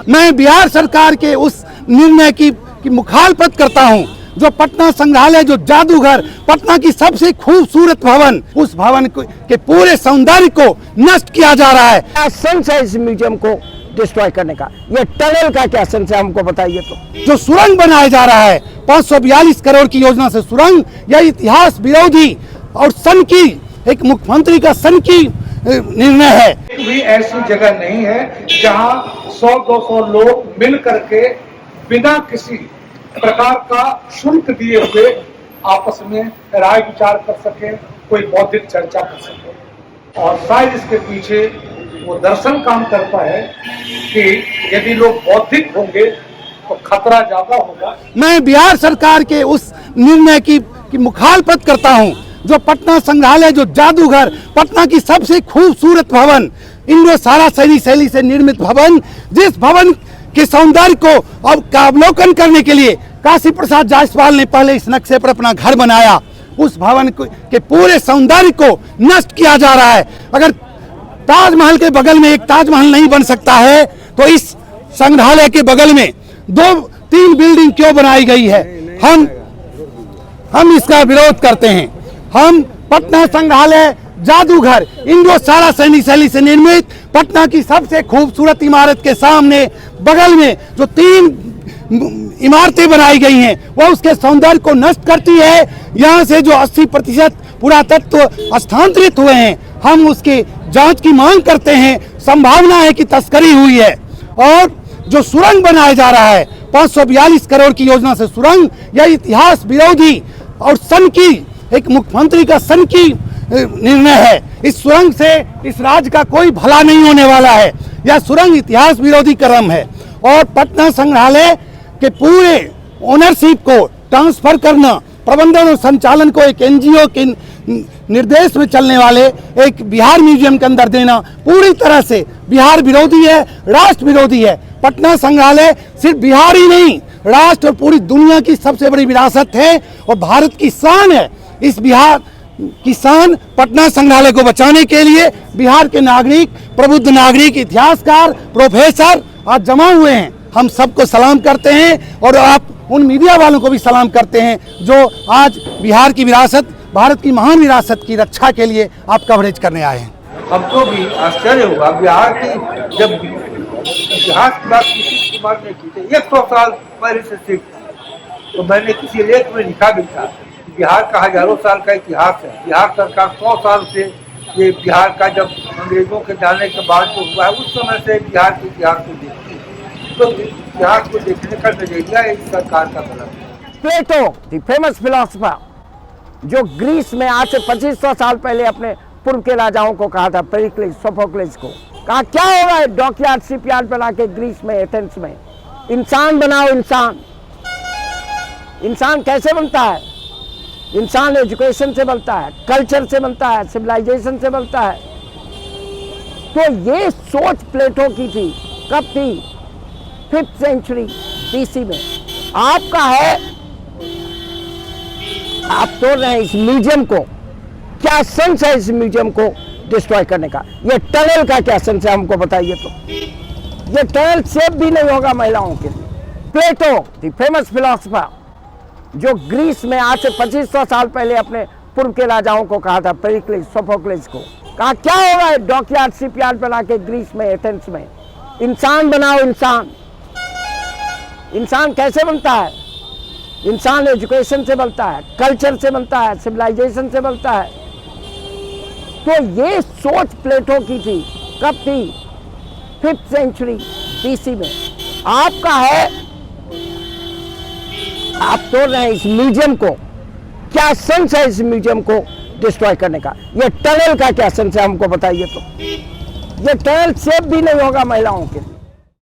मैं बिहार सरकार के उस निर्णय की मुखालफत करता हूं जो पटना संग्रहालय, जो जादूघर, पटना की सबसे खूबसूरत भवन, उस भवन के पूरे सौंदर्य को नष्ट किया जा रहा है। क्या सेंस है इस म्यूजियम को डिस्ट्रॉय करने का? ये टनल का क्या सेंस है, हमको बताइए। तो जो सुरंग बनाया जा रहा है 542 करोड़ की योजना से सुरंग, यह इतिहास विरोधी और सन की, एक मुख्यमंत्री का सन की निर्णय है। एक भी ऐसी जगह नहीं है जहां 100-200 लोग मिल करके बिना किसी प्रकार का शुल्क दिए हुए आपस में राय विचार कर सके, कोई बौद्धिक चर्चा कर सके। और शायद इसके पीछे वो दर्शन काम करता है कि यदि लोग बौद्धिक होंगे तो खतरा ज्यादा होगा। मैं बिहार सरकार के उस निर्णय की मुखालफत करता हूं जो पटना संग्रहालय, जो जादूघर, पटना की सबसे खूबसूरत भवन, इंडो सारा शैली से निर्मित भवन, जिस भवन के सौंदर्य को अब का अवलोकन करने के लिए काशी प्रसाद जायसवाल ने पहले इस नक्शे पर अपना घर बनाया, उस भवन के पूरे सौंदर्य को नष्ट किया जा रहा है। अगर ताजमहल के बगल में एक ताजमहल नहीं बन सकता है तो इस संग्रहालय के बगल में 2-3 बिल्डिंग क्यों बनाई गई है? हम इसका विरोध करते हैं। हम पटना संग्रहालय, जादूघर, इंडो सारा शैली से निर्मित पटना की सबसे खूबसूरत इमारत के सामने बगल में जो 3 इमारतें बनाई गई हैं वह उसके सौंदर्य को नष्ट करती है। यहाँ से जो 80% पुरातत्व स्थानांतरित हुए हैं, हम उसकी जांच की मांग करते हैं। संभावना है कि तस्करी हुई है। और जो सुरंग बनाया जा रहा है 542 करोड़ की योजना से सुरंग, यह इतिहास विरोधी और सन की, एक मुख्यमंत्री का सन की निर्णय है। इस सुरंग से इस राज्य का कोई भला नहीं होने वाला है। यह सुरंग इतिहास विरोधी कदम है। और पटना संग्रहालय के पूरे ओनरशिप को ट्रांसफर करना, प्रबंधन और संचालन को एक एनजीओ के निर्देश में चलने वाले एक बिहार म्यूजियम के अंदर देना पूरी तरह से बिहार विरोधी है, राष्ट्र विरोधी है। पटना संग्रहालय सिर्फ बिहार ही नहीं, राष्ट्र और पूरी दुनिया की सबसे बड़ी विरासत है और भारत की शान है। इस बिहार की शान पटना संग्रहालय को बचाने के लिए बिहार के नागरिक, प्रबुद्ध नागरिक, इतिहासकार, प्रोफेसर आज जमा हुए हैं। हम सबको सलाम करते हैं और आप उन मीडिया वालों को भी सलाम करते हैं जो आज बिहार की विरासत, भारत की महान विरासत की रक्षा के लिए आप कवरेज करने आए हैं। हमको भी आश्चर्य हुआ बिहार की, जब इतिहास की बात नीतीश कुमार ने की थी 100 साल पहले से सिर्फ, तो मैंने किसी लेख में लिखा भी था बिहार का हजारों साल का इतिहास है। बिहार सरकार 100 साल से, ये बिहार का जब अंग्रेजों के जाने के बाद जो हुआ है उस समय से बिहार के इतिहास को देखती है, तो इतिहास को देखने का नजरिया इस सरकार का गलत है। प्लेटो, द फेमस फिलोसफर, जो ग्रीस में आज से 2500 साल पहले अपने पूर्व के राजाओं को कहा था, पेरिक्लिस, सोफोक्लिस को, कहा क्या होगा डॉकयार्ड, शिपयार्ड बना के ग्रीस में, एथेंस में, इंसान बनाओ। इंसान कैसे बनता है? इंसान एजुकेशन से बनता है, कल्चर से बनता है, सिविलाइजेशन से बनता है। तो ये सोच प्लेटो की थी। कब थी? 5th सेंचुरी BC में। आपका है, आप तोड़ रहे हैं इस म्यूजियम को। क्या सेंस है इस म्यूजियम को डिस्ट्रॉय करने का? ये टनल का क्या सेंस है, हमको बताइए। तो ये टनल सेफ भी नहीं होगा महिलाओं के लिए। प्लेटो, द फेमस फिलोसफर, जो ग्रीस में आज से 2500 साल पहले अपने पूर्व के राजाओं को कहा था, पेरिक्लिस, सोफोक्लिस को, कहा क्या होगा डॉकयार्ड, शिपयार्ड बना के ग्रीस में, एथेंस में, इंसान बनाओ। इंसान कैसे बनता है? इंसान एजुकेशन से बनता है, कल्चर से बनता है, सिविलाइजेशन से बनता है। तो ये सोच प्लेटो की थी। कब थी? 5th सेंचुरी BC में। आपका है, आप तोड़ रहे हैं इस म्यूजियम को। क्या सेंस है इस म्यूजियम को डिस्ट्रॉय करने का? ये टनल का क्या सेंस है, हमको बताइए। तो ये टनल सेफ भी नहीं होगा महिलाओं के लिए।